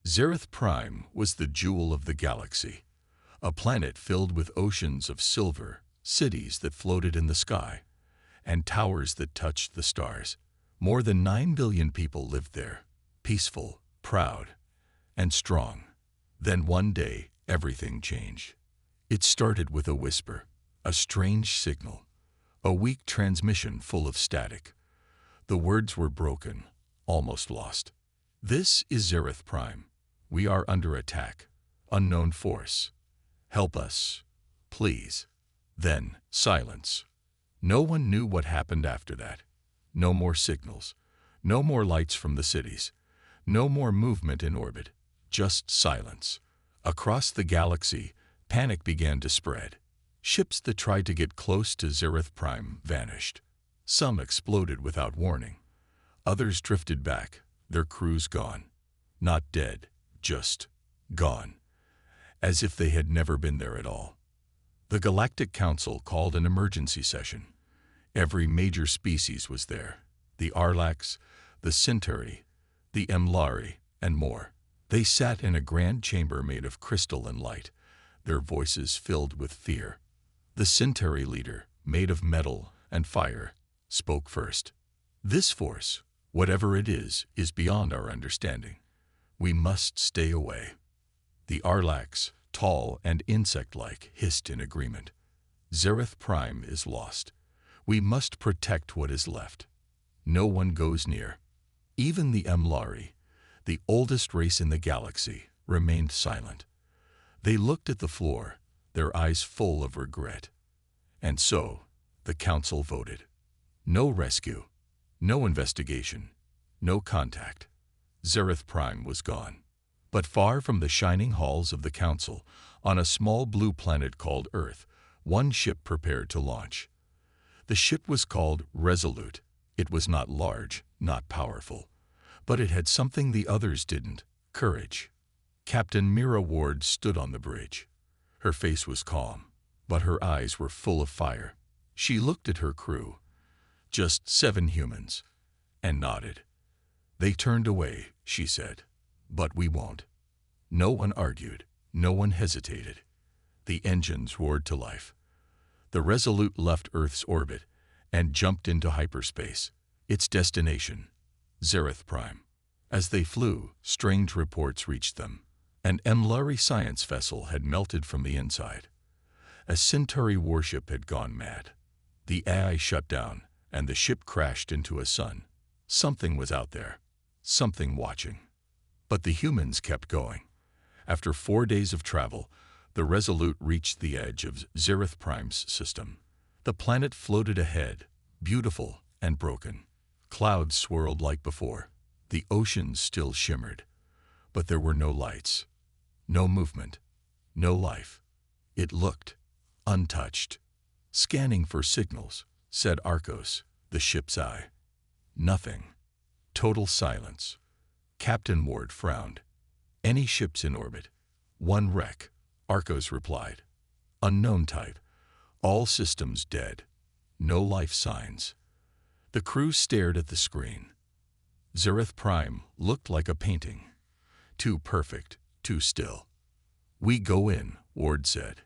Zereth Prime was the jewel of the galaxy, a planet filled with oceans of silver, cities that floated in the sky, and towers that touched the stars. More than 9 billion people lived there, peaceful, proud, and strong. Then one day, everything changed. It started with a whisper, a strange signal, a weak transmission full of static. The words were broken, almost lost. "This is Zereth Prime. We are under attack. Unknown force. Help us, please." Then, silence. No one knew what happened after that. No more signals. No more lights from the cities. No more movement in orbit. Just silence. Across the galaxy, panic began to spread. Ships that tried to get close to Zereth Prime vanished. Some exploded without warning. Others drifted back, their crews gone. Not dead, just gone. As if they had never been there at all. The Galactic Council called an emergency session. Every major species was there. The Arlax, the Centauri, the Emlari, and more. They sat in a grand chamber made of crystal and light, their voices filled with fear. The Centauri leader, made of metal and fire, spoke first. "This force, whatever it is beyond our understanding. We must stay away." The Arlax, tall and insect-like, hissed in agreement. "Zereth Prime is lost. We must protect what is left. No one goes near." Even the Emlari, the oldest race in the galaxy, remained silent. They looked at the floor, their eyes full of regret. And so, the council voted. No rescue, no investigation, no contact. Zereth Prime was gone. But far from the shining halls of the council, on a small blue planet called Earth, one ship prepared to launch. The ship was called Resolute. It was not large, not powerful, but it had something the others didn't: courage. Captain Mira Ward stood on the bridge. Her face was calm, but her eyes were full of fire. She looked at her crew, just 7 humans, and nodded. "They turned away," she said, "but we won't." No one argued, no one hesitated. The engines roared to life. The Resolute left Earth's orbit and jumped into hyperspace, its destination, Zereth Prime. As they flew, strange reports reached them. An Emlari science vessel had melted from the inside. A Centauri warship had gone mad. The AI shut down, and the ship crashed into a sun. Something was out there, something watching. But the humans kept going. After 4 days of travel, the Resolute reached the edge of Zereth Prime's system. The planet floated ahead, beautiful and broken. Clouds swirled like before. The oceans still shimmered. But there were no lights, no movement, no life. It looked untouched. "Scanning for signals," said Arcos, the ship's eye. Nothing. Total silence. Captain Ward frowned. "Any ships in orbit?" "One wreck," Arcos replied. "Unknown type. All systems dead. No life signs." The crew stared at the screen. Zereth Prime looked like a painting. Too perfect, too still. "We go in," Ward said.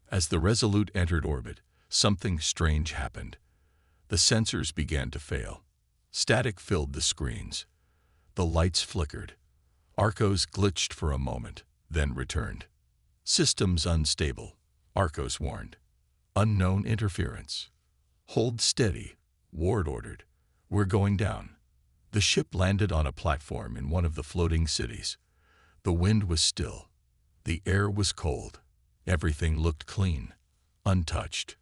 As the Resolute entered orbit, something strange happened. The sensors began to fail. Static filled the screens. The lights flickered. Arcos glitched for a moment, then returned. "Systems unstable," Arcos warned. "Unknown interference." "Hold steady," Ward ordered. "We're going down." The ship landed on a platform in one of the floating cities. The wind was still. The air was cold. Everything looked clean, untouched,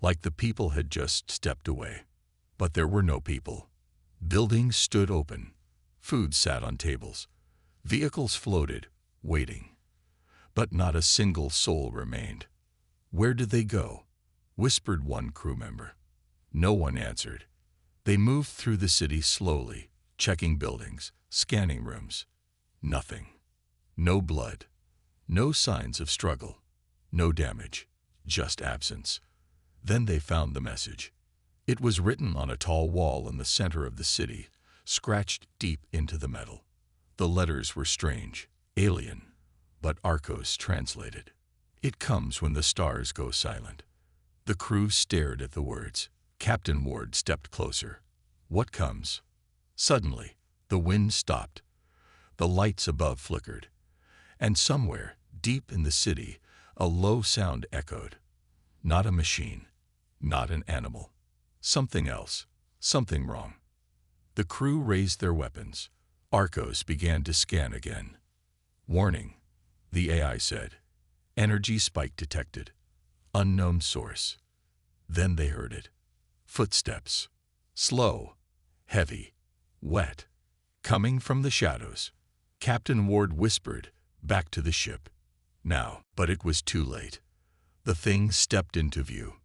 like the people had just stepped away. But there were no people. Buildings stood open. Food sat on tables. Vehicles floated, waiting. But not a single soul remained. "Where did they go?" whispered one crew member. No one answered. They moved through the city slowly, checking buildings, scanning rooms. Nothing. No blood. No signs of struggle. No damage. Just absence. Then they found the message. It was written on a tall wall in the center of the city, scratched deep into the metal. The letters were strange, Alien, but Arcos translated. It comes when the stars go silent. The crew stared at the words. Captain Ward stepped closer. What comes? Suddenly, the wind stopped. The lights above flickered. And somewhere, deep in the city, a low sound echoed. Not a machine, not an animal. Something else, something wrong. The crew raised their weapons. Arcos began to scan again. Warning, the AI said. Energy spike detected. Unknown source. Then they heard it. Footsteps. Slow, heavy, wet. Coming from the shadows. Captain Ward whispered, back to the ship. Now, but it was too late. The thing stepped into view.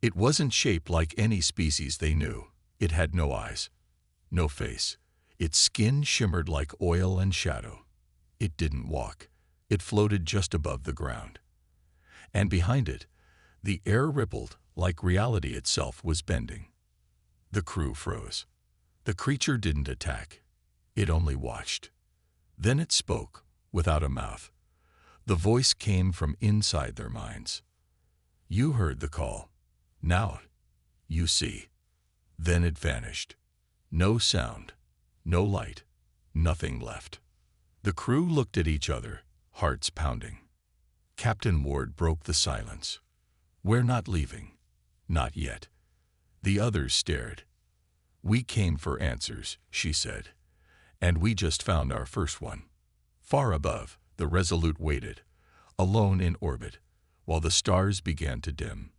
It wasn't shaped like any species they knew. It had no eyes, no face. Its skin shimmered like oil and shadow. It didn't walk. It floated just above the ground. And behind it, the air rippled like reality itself was bending. The crew froze. The creature didn't attack. It only watched. Then it spoke, without a mouth. The voice came from inside their minds. You heard the call. Now, you see. Then it vanished. No sound, no light, nothing left. The crew looked at each other, hearts pounding. Captain Ward broke the silence. We're not leaving. Not yet. The others stared. We came for answers, she said. And we just found our first one. Far above, the Resolute waited, alone in orbit, while the stars began to dim.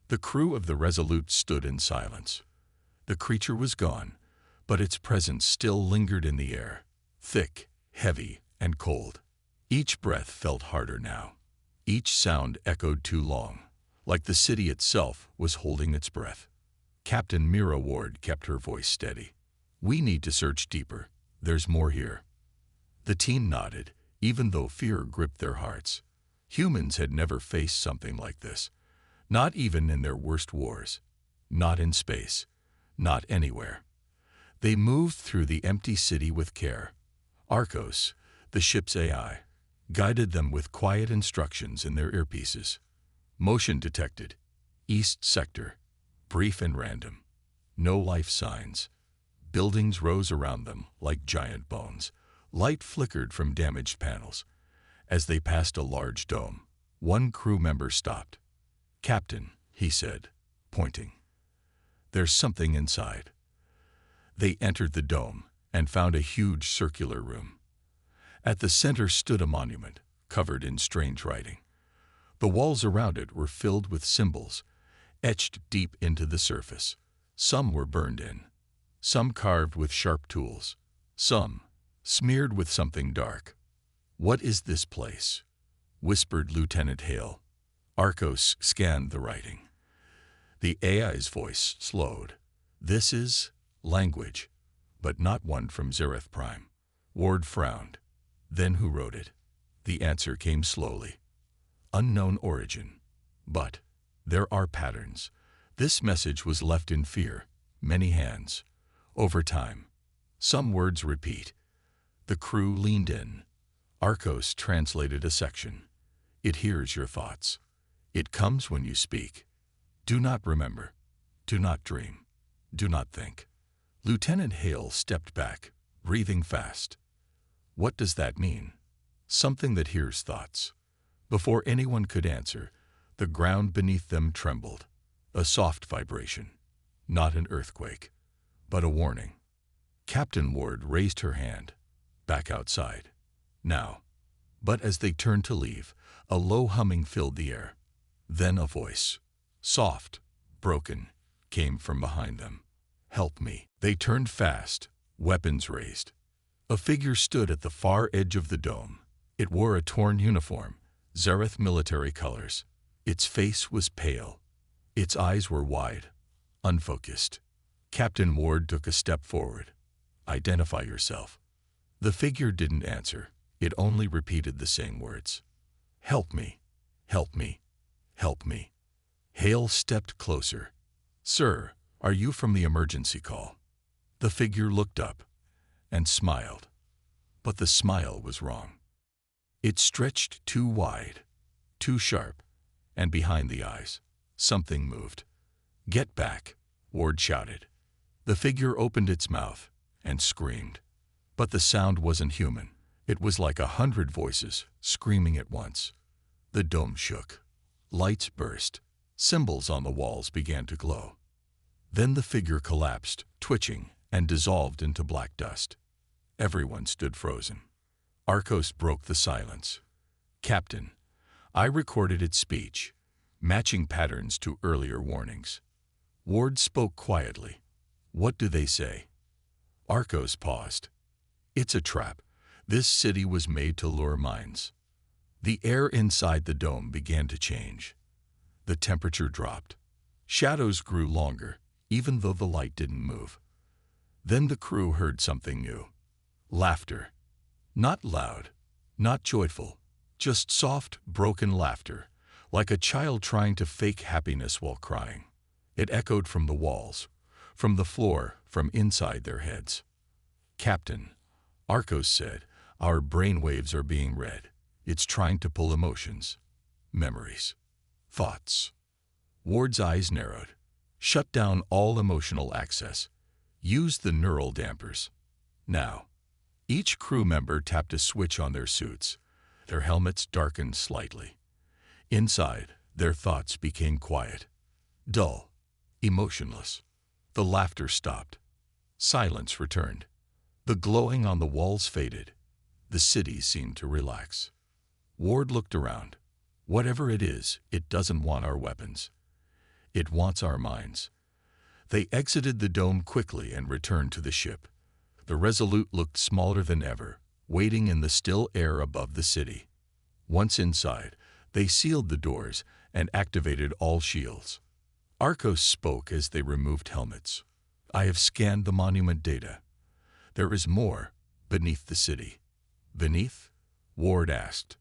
The crew of the Resolute stood in silence. The creature was gone, but its presence still lingered in the air, thick, heavy, and cold. Each breath felt harder now. Each sound echoed too long, like the city itself was holding its breath. Captain Mira Ward kept her voice steady. We need to search deeper. There's more here. The team nodded, even though fear gripped their hearts. Humans had never faced something like this. Not even in their worst wars. Not in space. Not anywhere. They moved through the empty city with care. Arcos, the ship's AI, guided them with quiet instructions in their earpieces. Motion detected. East sector. Brief and random. No life signs. Buildings rose around them like giant bones. Light flickered from damaged panels. As they passed a large dome, one crew member stopped. Captain, he said, pointing. There's something inside. They entered the dome and found a huge circular room. At the center stood a monument, covered in strange writing. The walls around it were filled with symbols, etched deep into the surface. Some were burned in, some carved with sharp tools, some smeared with something dark. What is this place? Whispered Lieutenant Hale. Arcos scanned the writing. The AI's voice slowed. This is language, but not one from Zareth Prime. Ward frowned. Then who wrote it? The answer came slowly. Unknown origin. But there are patterns. This message was left in fear, many hands. Over time, some words repeat. The crew leaned in. Arcos translated a section. It hears your thoughts. It comes when you speak. Do not remember. Do not dream. Do not think. Lieutenant Hale stepped back, breathing fast. What does that mean? Something that hears thoughts. Before anyone could answer, the ground beneath them trembled. A soft vibration. Not an earthquake, but a warning. Captain Ward raised her hand. Back outside. Now. But as they turned to leave, a low humming filled the air. Then a voice, soft, broken, came from behind them. Help me. They turned fast, weapons raised. A figure stood at the far edge of the dome. It wore a torn uniform, Zareth military colors. Its face was pale. Its eyes were wide, unfocused. Captain Ward took a step forward. Identify yourself. The figure didn't answer. It only repeated the same words. Help me. Help me. Help me. Hale stepped closer. Sir, are you from the emergency call? The figure looked up and smiled. But the smile was wrong. It stretched too wide, too sharp, and behind the eyes, something moved. "Get back," Ward shouted. The figure opened its mouth and screamed. But the sound wasn't human. It was like 100 voices screaming at once. The dome shook. Lights burst. Symbols on the walls began to glow. Then the figure collapsed, twitching, and dissolved into black dust. Everyone stood frozen. Arcos broke the silence. "Captain, I recorded its speech, matching patterns to earlier warnings." Ward spoke quietly. "What do they say?" Arcos paused. "It's a trap. This city was made to lure minds." The air inside the dome began to change. The temperature dropped. Shadows grew longer, even though the light didn't move. Then the crew heard something new. Laughter. Not loud, not joyful, just soft, broken laughter, like a child trying to fake happiness while crying. It echoed from the walls, from the floor, from inside their heads. "Captain," Arcos said, "our brainwaves are being read. It's trying to pull emotions, memories, thoughts." Ward's eyes narrowed. "Shut down all emotional access. Use the neural dampers. Now." Each crew member tapped a switch on their suits. Their helmets darkened slightly. Inside, their thoughts became quiet, dull, emotionless. The laughter stopped. Silence returned. The glowing on the walls faded. The city seemed to relax. Ward looked around. "Whatever it is, it doesn't want our weapons. It wants our minds." They exited the dome quickly and returned to the ship. The Resolute looked smaller than ever, waiting in the still air above the city. Once inside, they sealed the doors and activated all shields. Arcos spoke as they removed helmets. "I have scanned the monument data. There is more beneath the city." "Beneath?" Ward asked.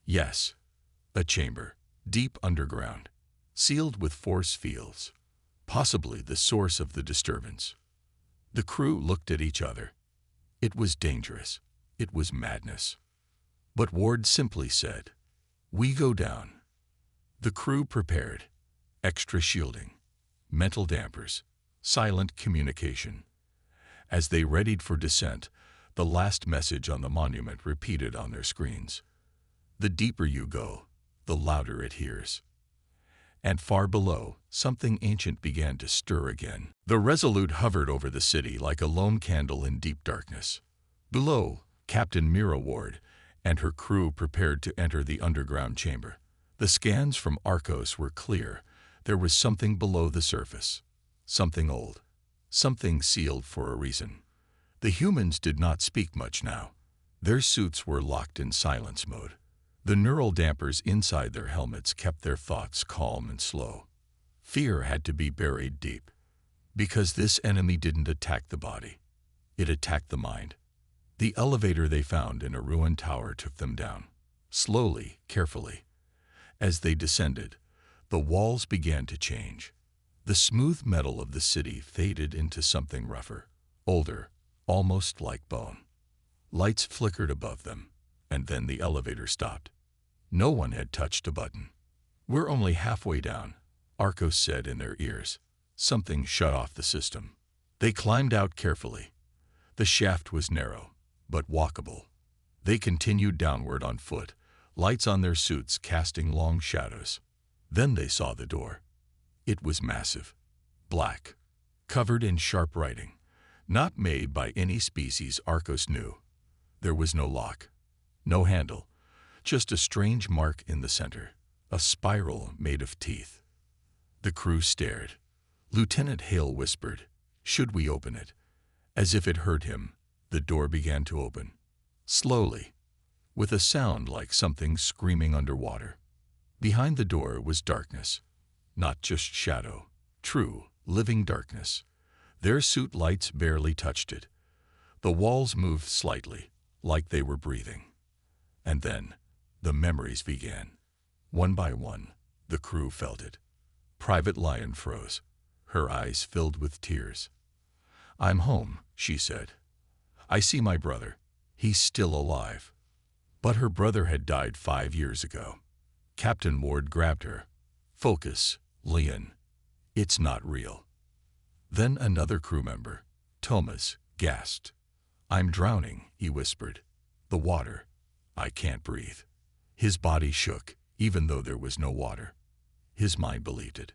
"Yes. A chamber, deep underground, sealed with force fields. Possibly the source of the disturbance." The crew looked at each other. It was dangerous. It was madness. But Ward simply said, "We go down." The crew prepared. Extra shielding, mental dampers, silent communication. As they readied for descent, the last message on the monument repeated on their screens. "The deeper you go, the louder it hears." And far below, something ancient began to stir again. The Resolute hovered over the city like a lone candle in deep darkness. Below, Captain Mira Ward and her crew prepared to enter the underground chamber. The scans from Arcos were clear. There was something below the surface. Something old. Something sealed for a reason. The humans did not speak much now. Their suits were locked in silence mode. The neural dampers inside their helmets kept their thoughts calm and slow. Fear had to be buried deep. Because this enemy didn't attack the body. It attacked the mind. The elevator they found in a ruined tower took them down. Slowly, carefully. As they descended, the walls began to change. The smooth metal of the city faded into something rougher, older, almost like bone. Lights flickered above them, and then the elevator stopped. No one had touched a button. "We're only halfway down," Arcos said in their ears. Something shut off the system. They climbed out carefully. The shaft was narrow, but walkable. They continued downward on foot, lights on their suits casting long shadows. Then they saw the door. It was massive, black, covered in sharp writing, not made by any species Arcos knew. There was no lock, no handle, just a strange mark in the center, a spiral made of teeth. The crew stared. Lieutenant Hale whispered, "Should we open it?" As if it hurt him, the door began to open. Slowly, with a sound like something screaming underwater. Behind the door was darkness. Not just shadow, true, living darkness. Their suit lights barely touched it. The walls moved slightly, like they were breathing. And then, the memories began. One by one, the crew felt it. Private Lyon froze. Her eyes filled with tears. "I'm home," she said. "I see my brother. He's still alive." But her brother had died 5 years ago. Captain Ward grabbed her. Focus, Leon. It's not real. Then another crew member, Thomas, gasped. I'm drowning, he whispered. The water. I can't breathe. His body shook, even though there was no water. His mind believed it.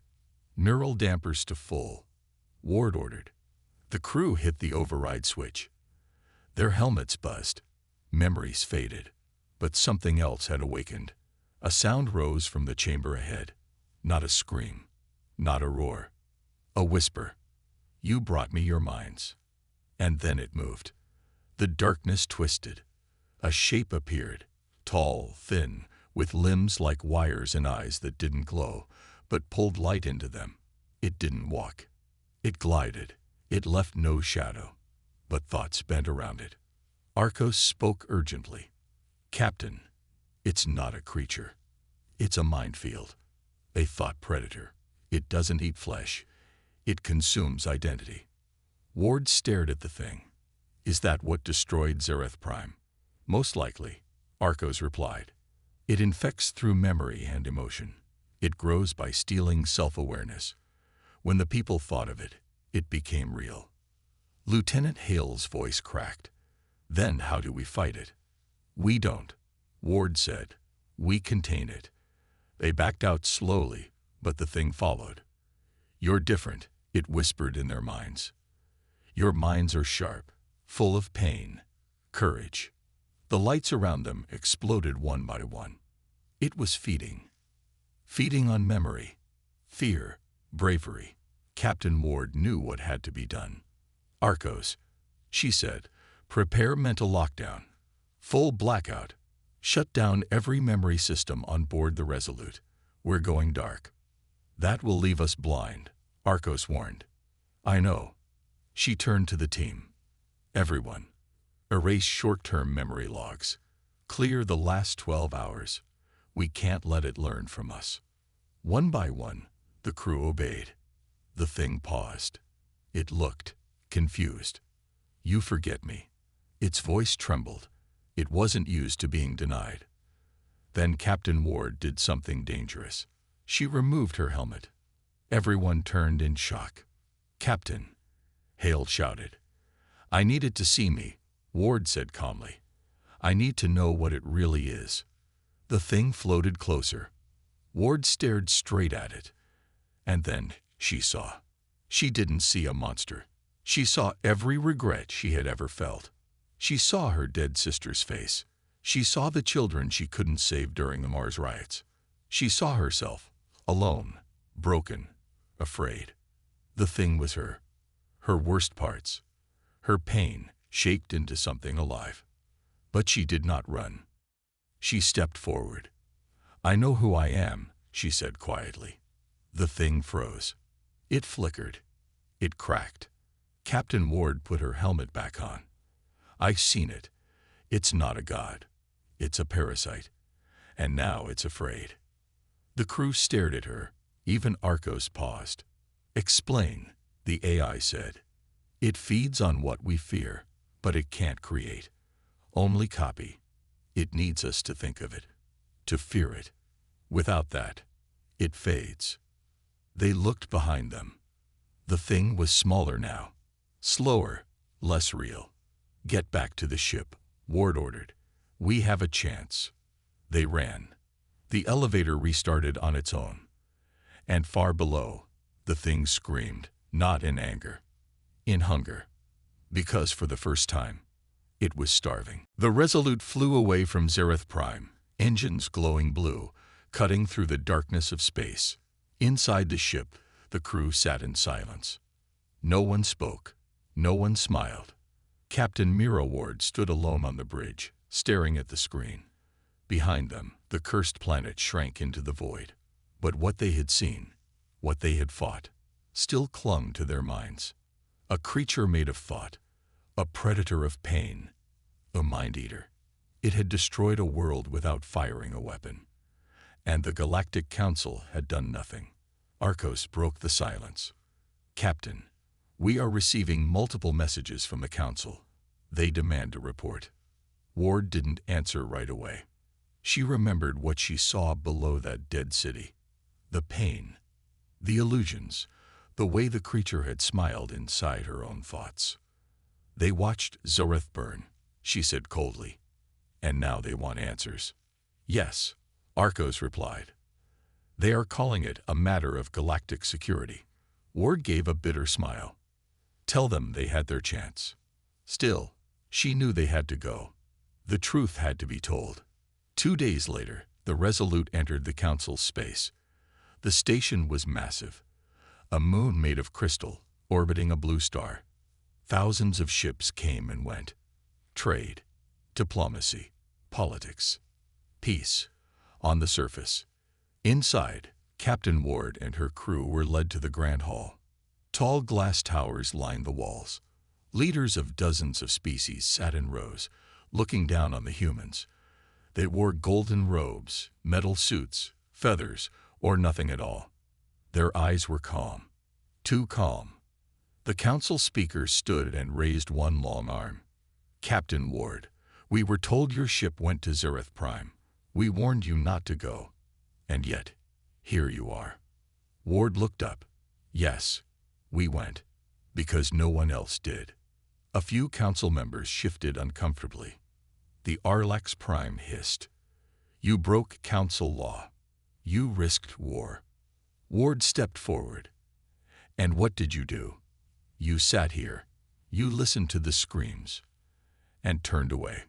Neural dampers to full, Ward ordered. The crew hit the override switch. Their helmets buzzed. Memories faded. But something else had awakened. A sound rose from the chamber ahead. Not a scream. Not a roar. A whisper. You brought me your minds. And then it moved. The darkness twisted. A shape appeared. Tall, thin, with limbs like wires and eyes that didn't glow, but pulled light into them. It didn't walk. It glided. It left no shadow. But thoughts bent around it. Arcos spoke urgently. Captain, it's not a creature. It's a minefield. A thought predator. It doesn't eat flesh. It consumes identity. Ward stared at the thing. Is that what destroyed Zereth Prime? Most likely, Arcos replied. It infects through memory and emotion. It grows by stealing self-awareness. When the people thought of it, it became real. Lieutenant Hale's voice cracked. Then how do we fight it? We don't, Ward said. We contain it. They backed out slowly, but the thing followed. You're different, it whispered in their minds. Your minds are sharp, full of pain, courage. The lights around them exploded one by one. It was feeding. Feeding on memory, fear, bravery. Captain Ward knew what had to be done. Arcos, she said, prepare mental lockdown. Full blackout. Shut down every memory system on board the Resolute. We're going dark. That will leave us blind, Arcos warned. I know. She turned to the team. Everyone, erase short-term memory logs. Clear the last 12 hours. We can't let it learn from us. One by one, the crew obeyed. The thing paused. It looked confused. You forget me. Its voice trembled. It wasn't used to being denied. Then Captain Ward did something dangerous. She removed her helmet. Everyone turned in shock. Captain, Hale shouted. I need it to see me, Ward said calmly. I need to know what it really is. The thing floated closer. Ward stared straight at it. And then she saw. She didn't see a monster. She saw every regret she had ever felt. She saw her dead sister's face. She saw the children she couldn't save during the Mars riots. She saw herself, alone, broken, afraid. The thing was her. Her worst parts. Her pain shaped into something alive. But she did not run. She stepped forward. I know who I am, she said quietly. The thing froze. It flickered. It cracked. Captain Ward put her helmet back on. I've seen it. It's not a god. It's a parasite. And now it's afraid. The crew stared at her. Even Arcos paused. Explain, the AI said. It feeds on what we fear, but it can't create. Only copy. It needs us to think of it, to fear it. Without that, it fades. They looked behind them. The thing was smaller now, slower, less real. Get back to the ship, Ward ordered. We have a chance. They ran. The elevator restarted on its own. And far below, the thing screamed, not in anger, in hunger. Because for the first time, it was starving. The Resolute flew away from Zereth Prime, engines glowing blue, cutting through the darkness of space. Inside the ship, the crew sat in silence. No one spoke. No one smiled. Captain Mira Ward stood alone on the bridge, staring at the screen. Behind them, the cursed planet shrank into the void. But what they had seen, what they had fought, still clung to their minds. A creature made of thought, a predator of pain, a mind-eater. It had destroyed a world without firing a weapon. And the Galactic Council had done nothing. Arcos broke the silence. Captain, we are receiving multiple messages from the Council. They demand a report. Ward didn't answer right away. She remembered what she saw below that dead city. The pain, the illusions, the way the creature had smiled inside her own thoughts. They watched Zareth burn, she said coldly. And now they want answers. Yes, Arcos replied. They are calling it a matter of galactic security. Ward gave a bitter smile. Tell them they had their chance. Still, she knew they had to go. The truth had to be told. 2 days later, the Resolute entered the Council's space. The station was massive. A moon made of crystal, orbiting a blue star. Thousands of ships came and went. Trade, diplomacy, politics, peace, on the surface. Inside, Captain Ward and her crew were led to the Grand Hall. Tall glass towers lined the walls. Leaders of dozens of species sat in rows, looking down on the humans. They wore golden robes, metal suits, feathers, or nothing at all. Their eyes were calm. Too calm. The council speaker stood and raised one long arm. Captain Ward, we were told your ship went to Zareth Prime. We warned you not to go. And yet, here you are. Ward looked up. Yes, we went, because no one else did. A few council members shifted uncomfortably. The Arlax Prime hissed. You broke council law. You risked war. Ward stepped forward. And what did you do? You sat here. You listened to the screams. And turned away.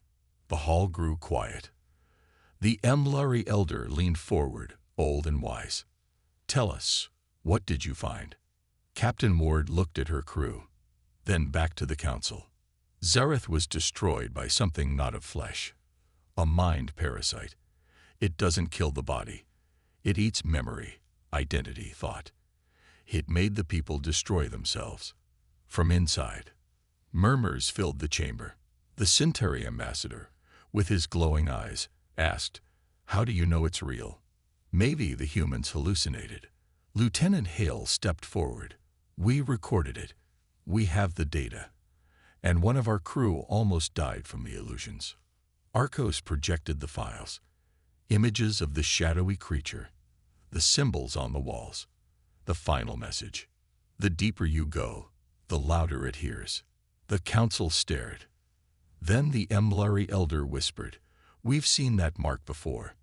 The hall grew quiet. The Emlari elder leaned forward, old and wise. Tell us, what did you find? Captain Ward looked at her crew, then back to the council. Zareth was destroyed by something not of flesh. A mind parasite. It doesn't kill the body. It eats memory, identity, thought. It made the people destroy themselves. From inside. Murmurs filled the chamber. The Centauri ambassador, with his glowing eyes, asked, How do you know it's real? Maybe the humans hallucinated. Lieutenant Hale stepped forward. We recorded it. We have the data. And one of our crew almost died from the illusions. Arcos projected the files. Images of the shadowy creature. The symbols on the walls. The final message. The deeper you go, the louder it hears. The council stared. Then the Emlari elder whispered, We've seen that mark before.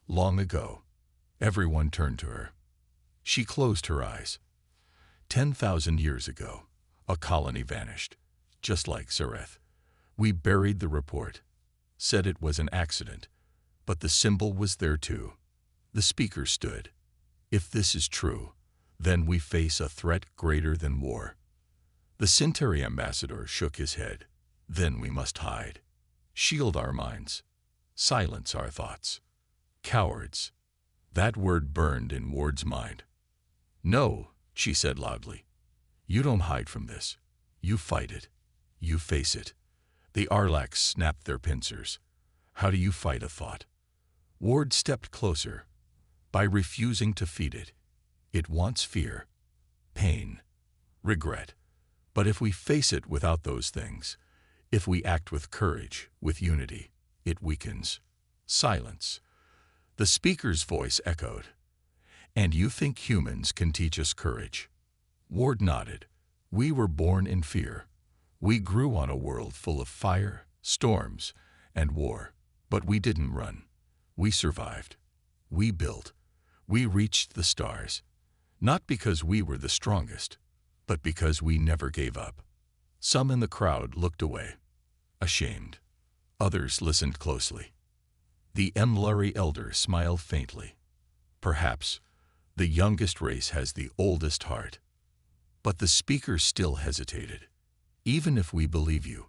Long ago. Everyone turned to her. She closed her eyes. 10,000 years ago, a colony vanished, just like Zareth. We buried the report, said it was an accident, but the symbol was there too. The speaker stood. If this is true, then we face a threat greater than war. The Centauri ambassador shook his head. Then we must hide. Shield our minds. Silence our thoughts. Cowards. That word burned in Ward's mind. No, she said loudly. You don't hide from this. You fight it. You face it. The Arlax snapped their pincers. How do you fight a thought? Ward stepped closer. By refusing to feed it. It wants fear, pain, regret. But if we face it without those things, if we act with courage, with unity, it weakens. Silence. The speaker's voice echoed. And you think humans can teach us courage? Ward nodded. We were born in fear. We grew on a world full of fire, storms, and war. But we didn't run. We survived. We built. We reached the stars. Not because we were the strongest, but because we never gave up. Some in the crowd looked away, ashamed. Others listened closely. The Emlari elder smiled faintly. Perhaps the youngest race has the oldest heart. But the speaker still hesitated. Even if we believe you,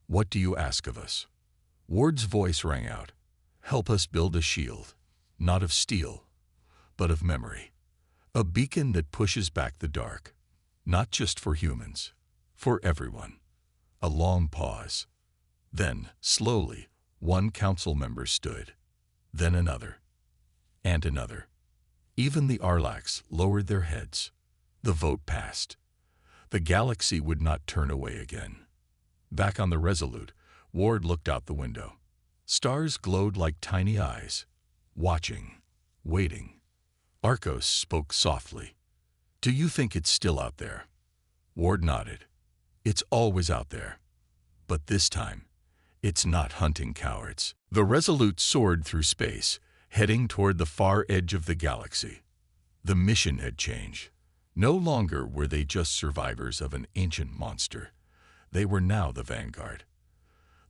what do you ask of us? Ward's voice rang out. Help us build a shield, not of steel, but of memory. A beacon that pushes back the dark, not just for humans, for everyone. A long pause. Then, slowly, one council member stood. Then another. And another. Even the Arlax lowered their heads. The vote passed. The galaxy would not turn away again. Back on the Resolute, Ward looked out the window. Stars glowed like tiny eyes, watching, waiting. Arcos spoke softly. "Do you think it's still out there?" Ward nodded. "It's always out there. But this time, it's not hunting cowards." The Resolute soared through space, heading toward the far edge of the galaxy. The mission had changed. No longer were they just survivors of an ancient monster. They were now the vanguard.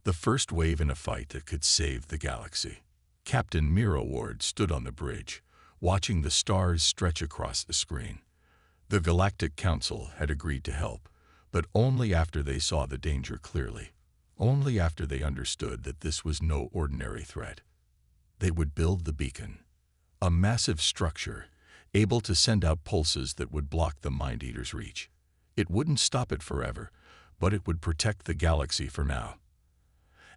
The first wave in a fight that could save the galaxy. Captain Miro Ward stood on the bridge, watching the stars stretch across the screen. The Galactic Council had agreed to help, but only after they saw the danger clearly. Only after they understood that this was no ordinary threat. They would build the beacon, a massive structure able to send out pulses that would block the Mind Eater's reach. It wouldn't stop it forever, but it would protect the galaxy for now.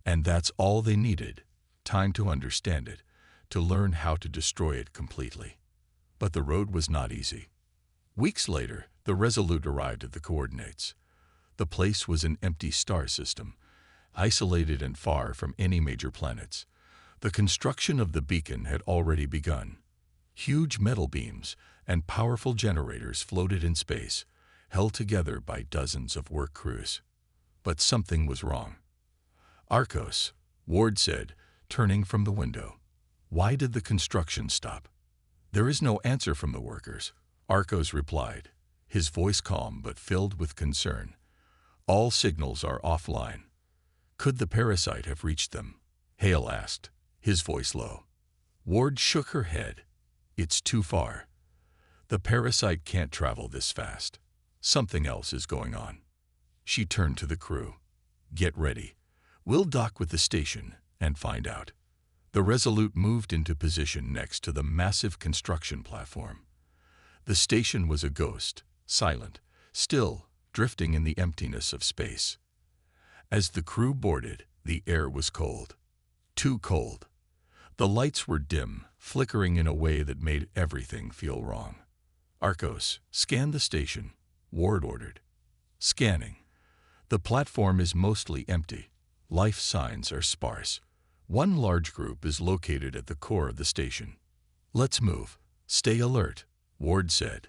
And that's all they needed, time to understand it, to learn how to destroy it completely. But the road was not easy. Weeks later, the Resolute arrived at the coordinates. The place was an empty star system, isolated and far from any major planets. The construction of the beacon had already begun. Huge metal beams and powerful generators floated in space, held together by dozens of work crews. But something was wrong. "Arcos," Ward said, turning from the window. "Why did the construction stop?" "There is no answer from the workers," Arcos replied, his voice calm but filled with concern. "All signals are offline." "Could the parasite have reached them?" Hale asked, his voice low. Ward shook her head. "It's too far. The parasite can't travel this fast. Something else is going on." She turned to the crew. "Get ready. We'll dock with the station and find out." The Resolute moved into position next to the massive construction platform. The station was a ghost, silent, still, drifting in the emptiness of space. As the crew boarded, the air was cold. Too cold. The lights were dim, flickering in a way that made everything feel wrong. "Arcos, scan the station," Ward ordered. "Scanning. The platform is mostly empty. Life signs are sparse. One large group is located at the core of the station." "Let's move. Stay alert," Ward said.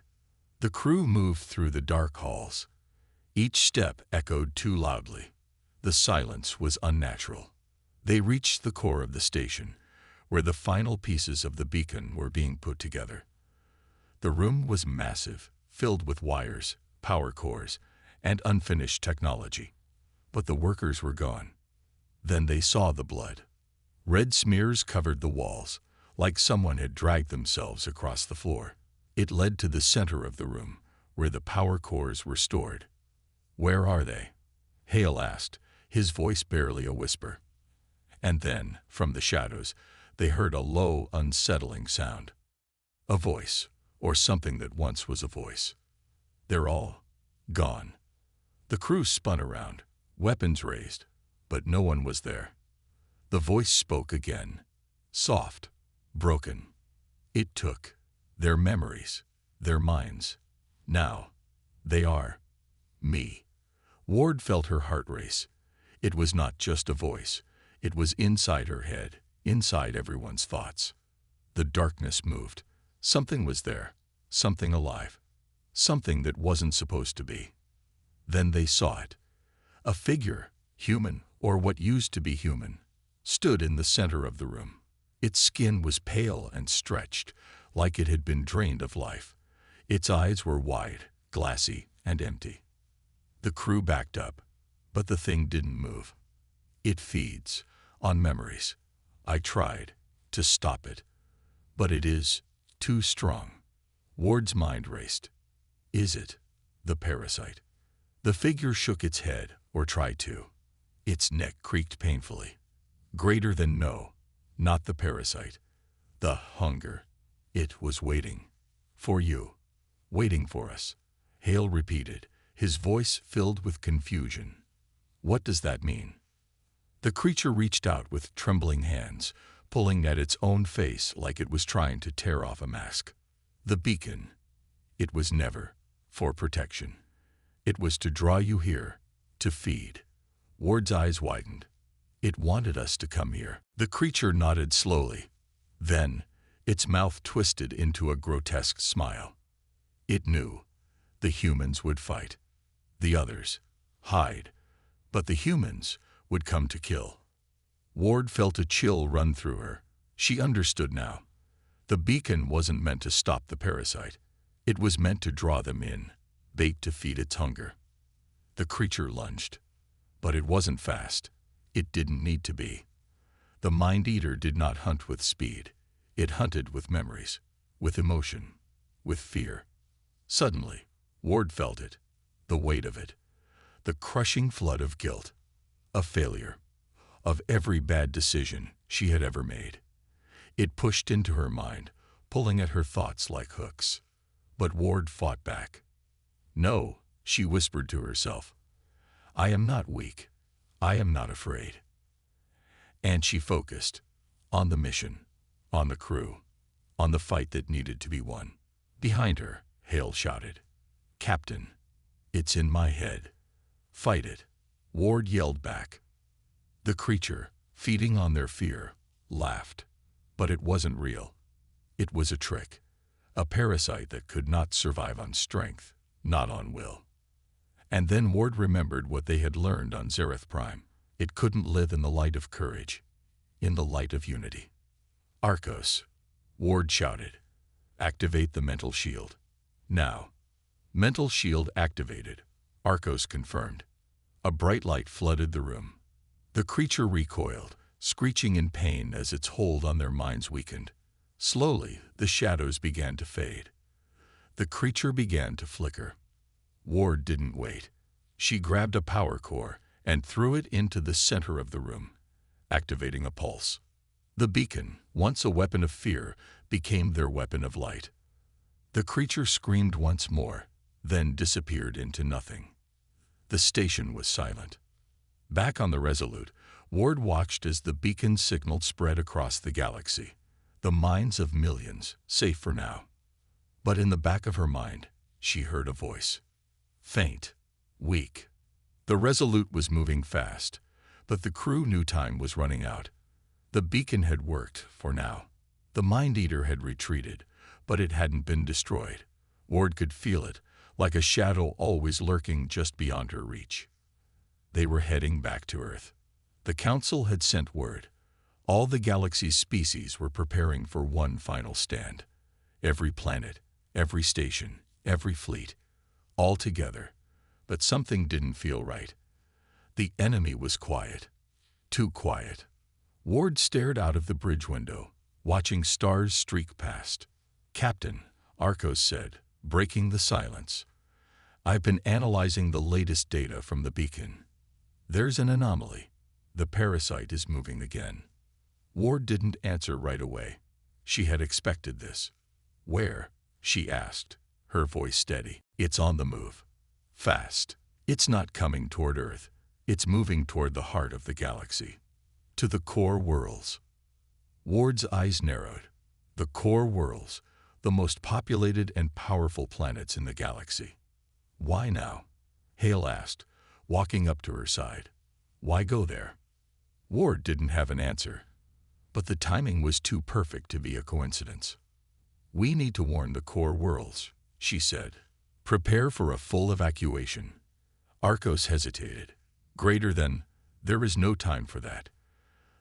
The crew moved through the dark halls. Each step echoed too loudly. The silence was unnatural. They reached the core of the station, where the final pieces of the beacon were being put together. The room was massive, filled with wires, power cores, and unfinished technology. But the workers were gone. Then they saw the blood. Red smears covered the walls, like someone had dragged themselves across the floor. It led to the center of the room, where the power cores were stored. "Where are they?" Hale asked, his voice barely a whisper. And then, from the shadows, they heard a low, unsettling sound. A voice, or something that once was a voice. "They're all gone." The crew spun around, weapons raised, but no one was there. The voice spoke again, soft, broken. It took their memories, their minds. Now, they are me. Ward felt her heart race. It was not just a voice. It was inside her head, inside everyone's thoughts. The darkness moved. Something was there, something alive, something that wasn't supposed to be. Then they saw it. A figure, human or what used to be human, stood in the center of the room. Its skin was pale and stretched, like it had been drained of life. Its eyes were wide, glassy, and empty. The crew backed up, but the thing didn't move. "It feeds on memories. I tried to stop it, but it is too strong." Ward's mind raced. Is it the parasite? The figure shook its head, or tried to. Its neck creaked painfully. Greater than no, not the parasite. The hunger. It was waiting. For you. Waiting for us. Hale repeated, his voice filled with confusion. "What does that mean?" The creature reached out with trembling hands, pulling at its own face like it was trying to tear off a mask. "The beacon. It was never for protection. It was to draw you here, to feed." Ward's eyes widened. It wanted us to come here. The creature nodded slowly. Then, its mouth twisted into a grotesque smile. It knew the humans would fight. The others hide. But the humans would come to kill. Ward felt a chill run through her. She understood now. The beacon wasn't meant to stop the parasite. It was meant to draw them in, bait to feed its hunger. The creature lunged. But it wasn't fast. It didn't need to be. The Mind-Eater did not hunt with speed. It hunted with memories, with emotion, with fear. Suddenly, Ward felt it, the weight of it, the crushing flood of guilt, of failure, of every bad decision she had ever made. It pushed into her mind, pulling at her thoughts like hooks. But Ward fought back. "No," she whispered to herself. "I am not weak. I am not afraid." And she focused on the mission, on the crew, on the fight that needed to be won. Behind her, Hale shouted, "Captain, it's in my head. Fight it." Ward yelled back. The creature, feeding on their fear, laughed. But it wasn't real. It was a trick, a parasite that could not survive on strength, not on will. And then Ward remembered what they had learned on Zareth Prime. It couldn't live in the light of courage, in the light of unity. "Arcos," Ward shouted. "Activate the mental shield. Now." Mental shield activated, Arcos confirmed. A bright light flooded the room. The creature recoiled, screeching in pain as its hold on their minds weakened. Slowly, the shadows began to fade. The creature began to flicker. Ward didn't wait. She grabbed a power core and threw it into the center of the room, activating a pulse. The beacon, once a weapon of fear, became their weapon of light. The creature screamed once more, then disappeared into nothing. The station was silent. Back on the Resolute, Ward watched as the beacon signal spread across the galaxy. The minds of millions, safe for now. But in the back of her mind, she heard a voice. Faint, weak. The Resolute was moving fast, but the crew knew time was running out. The beacon had worked, for now. The Mind-Eater had retreated, but it hadn't been destroyed. Ward could feel it, like a shadow always lurking just beyond her reach. They were heading back to Earth. The Council had sent word. All the galaxy's species were preparing for one final stand. Every planet, every station, every fleet, all together. But something didn't feel right. The enemy was quiet. Too quiet. Ward stared out of the bridge window, watching stars streak past. "Captain," Arcos said, breaking the silence. "I've been analyzing the latest data from the beacon. There's an anomaly. The parasite is moving again." Ward didn't answer right away. She had expected this. "Where?" she asked, her voice steady. "It's on the move. Fast. It's not coming toward Earth. It's moving toward the heart of the galaxy. To the core worlds." Ward's eyes narrowed. The core worlds, the most populated and powerful planets in the galaxy. "Why now?" Hale asked, walking up to her side. "Why go there?" Ward didn't have an answer. But the timing was too perfect to be a coincidence. "We need to warn the core worlds," she said. "Prepare for a full evacuation." Arcos hesitated. "Greater than, there is no time for that.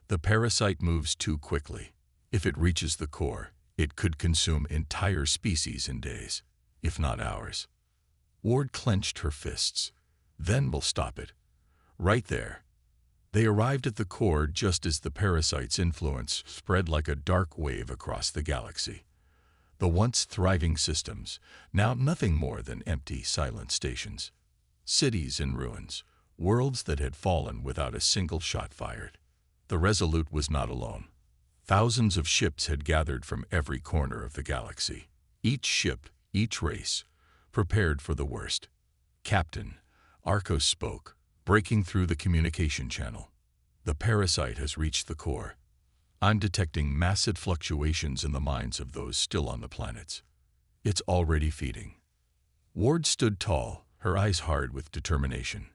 The parasite moves too quickly. If it reaches the core, it could consume entire species in days, if not hours." Ward clenched her fists. "Then we'll stop it. Right there." They arrived at the core just as the parasite's influence spread like a dark wave across the galaxy. The once thriving systems, now nothing more than empty, silent stations. Cities in ruins, worlds that had fallen without a single shot fired. The Resolute was not alone. Thousands of ships had gathered from every corner of the galaxy. Each ship, each race, prepared for the worst. "Captain," Arcos spoke, breaking through the communication channel. "The parasite has reached the core. I'm detecting massive fluctuations in the minds of those still on the planets. It's already feeding." Ward stood tall, her eyes hard with determination.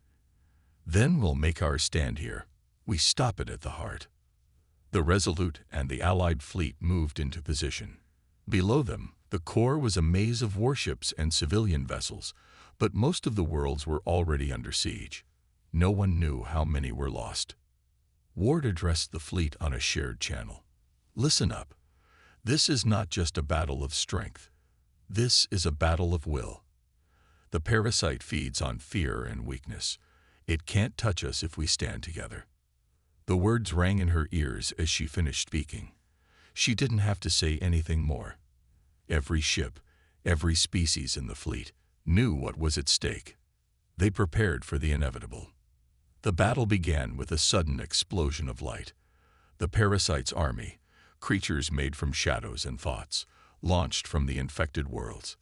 "Then we'll make our stand here. We stop it at the heart. The Resolute and the Allied fleet moved into position. Below them, the core was a maze of warships and civilian vessels, but most of the worlds were already under siege. No one knew how many were lost. Ward addressed the fleet on a shared channel. Listen up. This is not just a battle of strength. This is a battle of will. The parasite feeds on fear and weakness. It can't touch us if we stand together. The words rang in her ears as she finished speaking. She didn't have to say anything more. Every ship, every species in the fleet, knew what was at stake. They prepared for the inevitable. The battle began with a sudden explosion of light. The parasite's army, creatures made from shadows and thoughts, launched from the infected worlds.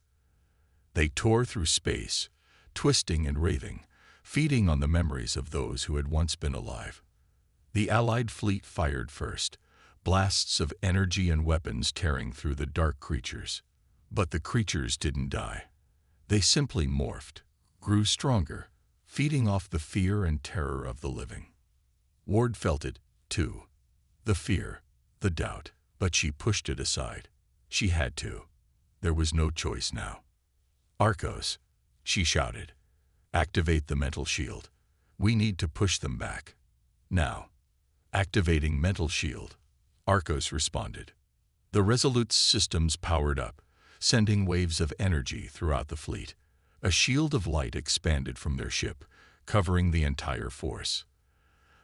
They tore through space, twisting and raving, feeding on the memories of those who had once been alive. The Allied fleet fired first, blasts of energy and weapons tearing through the dark creatures. But the creatures didn't die. They simply morphed, grew stronger, feeding off the fear and terror of the living. Ward felt it, too. The fear, the doubt, but she pushed it aside. She had to. There was no choice now. Arcos, she shouted. Activate the mental shield. We need to push them back. Now. Activating mental shield. Arcos responded. The Resolute's systems powered up, sending waves of energy throughout the fleet. A shield of light expanded from their ship, covering the entire force.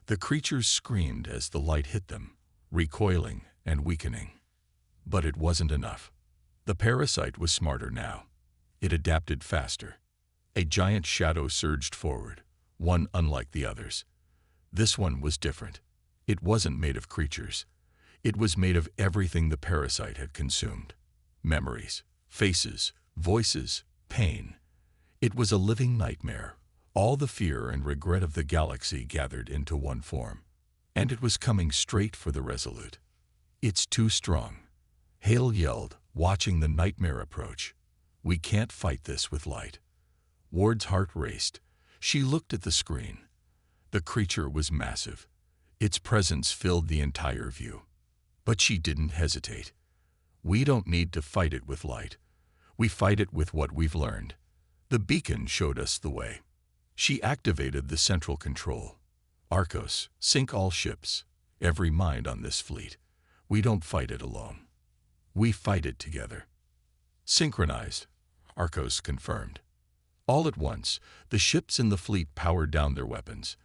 The creatures screamed as the light hit them, recoiling and weakening. But it wasn't enough. The parasite was smarter now. It adapted faster. A giant shadow surged forward, one unlike the others. This one was different. It wasn't made of creatures. It was made of everything the parasite had consumed. Memories, faces, voices, pain. It was a living nightmare, all the fear and regret of the galaxy gathered into one form. And it was coming straight for the Resolute. It's too strong. Hale yelled, watching the nightmare approach. We can't fight this with light. Ward's heart raced. She looked at the screen. The creature was massive. Its presence filled the entire view. But she didn't hesitate. We don't need to fight it with light. We fight it with what we've learned. The beacon showed us the way. She activated the central control. Arcos, sink all ships, every mind on this fleet. We don't fight it alone. We fight it together. Synchronized, Arcos confirmed. All at once, the ships in the fleet powered down their weapons.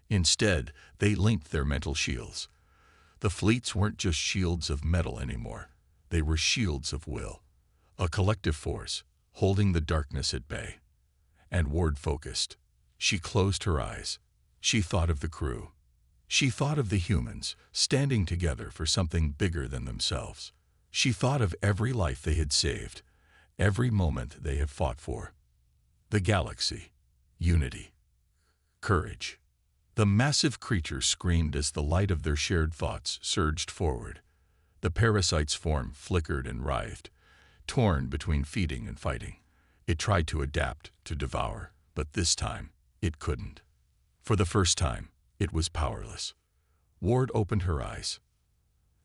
Instead, they linked their mental shields. The fleets weren't just shields of metal anymore. They were shields of will. A collective force, holding the darkness at bay. And Ward focused. She closed her eyes. She thought of the crew. She thought of the humans, standing together for something bigger than themselves. She thought of every life they had saved, every moment they had fought for. The galaxy. Unity. Courage. The massive creature screamed as the light of their shared thoughts surged forward. The parasite's form flickered and writhed, torn between feeding and fighting. It tried to adapt, to devour, but this time, it couldn't. For the first time, it was powerless. Ward opened her eyes.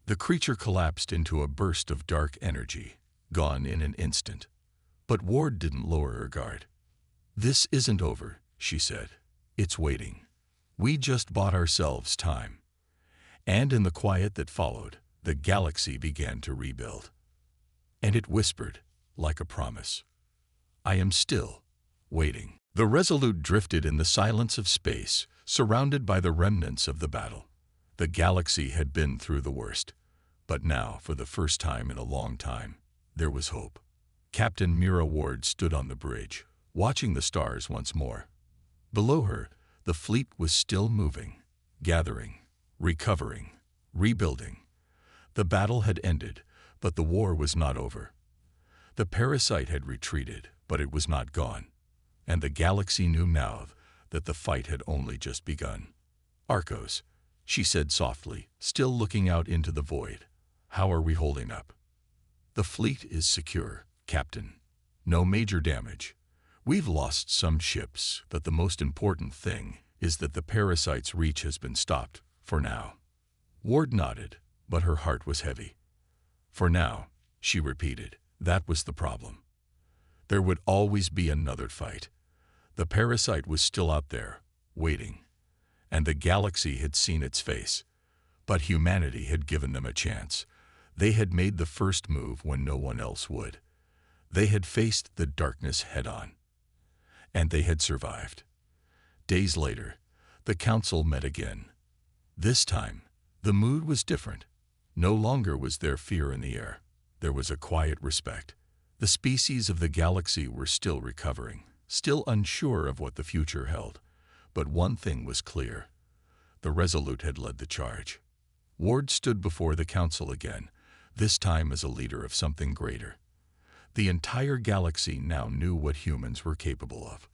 The creature collapsed into a burst of dark energy, gone in an instant. But Ward didn't lower her guard. This isn't over, she said. It's waiting. We just bought ourselves time. And in the quiet that followed, the galaxy began to rebuild. And it whispered, like a promise. I am still waiting. The Resolute drifted in the silence of space, surrounded by the remnants of the battle. The galaxy had been through the worst. But now, for the first time in a long time, there was hope. Captain Mira Ward stood on the bridge, watching the stars once more. Below her, the fleet was still moving, gathering, recovering, rebuilding. The battle had ended, but the war was not over. The parasite had retreated, but it was not gone. And the galaxy knew now that the fight had only just begun. Arcos, she said softly, still looking out into the void. How are we holding up? The fleet is secure, Captain. No major damage. We've lost some ships, but the most important thing is that the parasite's reach has been stopped, For now. Ward nodded, but her heart was heavy. For now, she repeated. That was the problem. There would always be another fight. The parasite was still out there, waiting. And the galaxy had seen its face. But humanity had given them a chance. They had made the first move when no one else would. They had faced the darkness head-on. And they had survived. Days later, the council met again. This time, the mood was different. No longer was there fear in the air. There was a quiet respect. The species of the galaxy were still recovering, still unsure of what the future held. But one thing was clear. The Resolute had led the charge. Ward stood before the council again, this time as a leader of something greater. The entire galaxy now knew what humans were capable of.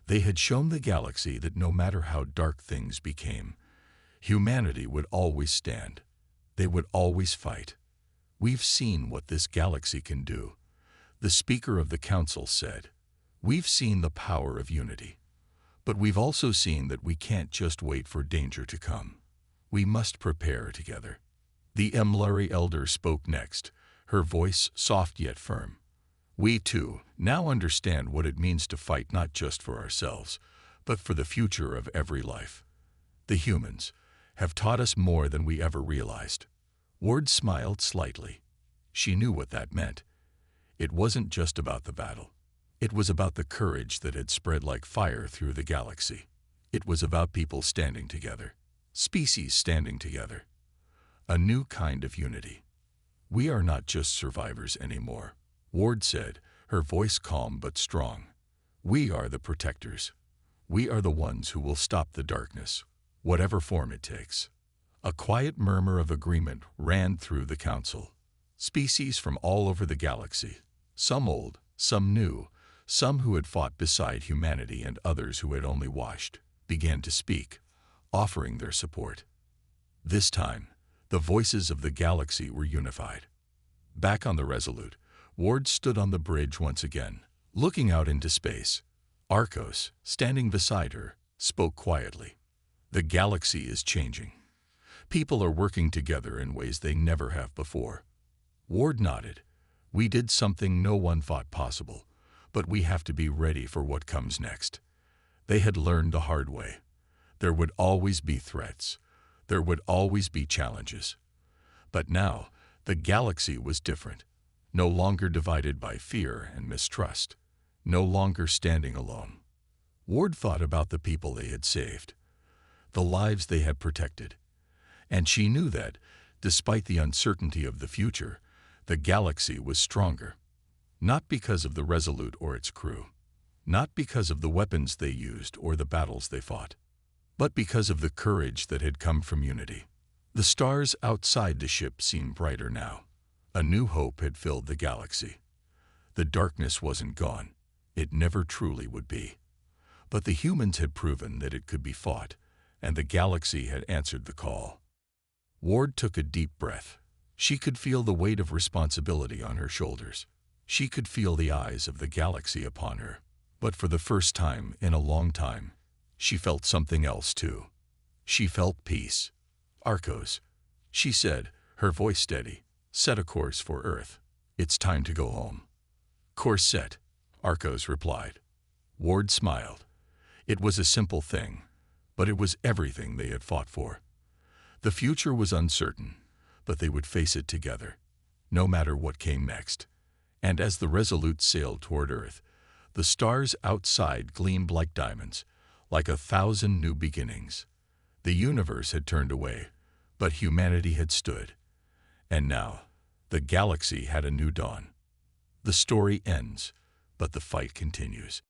They had shown the galaxy that no matter how dark things became, humanity would always stand. They would always fight. We've seen what this galaxy can do, the Speaker of the Council said. We've seen the power of unity. But we've also seen that we can't just wait for danger to come. We must prepare together. The Mluri elder spoke next, her voice soft yet firm. We, too, now understand what it means to fight not just for ourselves, but for the future of every life. The humans have taught us more than we ever realized. Ward smiled slightly. She knew what that meant. It wasn't just about the battle. It was about the courage that had spread like fire through the galaxy. It was about people standing together, species standing together. A new kind of unity. We are not just survivors anymore, Ward said, her voice calm but strong. We are the protectors. We are the ones who will stop the darkness, whatever form it takes. A quiet murmur of agreement ran through the council. Species from all over the galaxy, some old, some new, some who had fought beside humanity and others who had only watched, began to speak, offering their support. This time, the voices of the galaxy were unified. Back on the Resolute, Ward stood on the bridge once again, looking out into space. Arcos, standing beside her, spoke quietly. The galaxy is changing. People are working together in ways they never have before. Ward nodded. We did something no one thought possible, but we have to be ready for what comes next. They had learned the hard way. There would always be threats. There would always be challenges. But now, the galaxy was different. No longer divided by fear and mistrust. No longer standing alone. Ward thought about the people they had saved, the lives they had protected. And she knew that, despite the uncertainty of the future, the galaxy was stronger. Not because of the Resolute or its crew. Not because of the weapons they used or the battles they fought. But because of the courage that had come from unity. The stars outside the ship seemed brighter now. A new hope had filled the galaxy. The darkness wasn't gone. It never truly would be. But the humans had proven that it could be fought, and the galaxy had answered the call. Ward took a deep breath. She could feel the weight of responsibility on her shoulders. She could feel the eyes of the galaxy upon her. But for the first time in a long time, she felt something else too. She felt peace. Arcos, she said, her voice steady, set a course for Earth. It's time to go home. Course set, Arcos replied. Ward smiled. It was a simple thing, but it was everything they had fought for. The future was uncertain, but they would face it together, no matter what came next. And as the Resolute sailed toward Earth, the stars outside gleamed like diamonds, like 1,000 new beginnings. The universe had turned away, but humanity had stood. And now, the galaxy had a new dawn. The story ends, but the fight continues.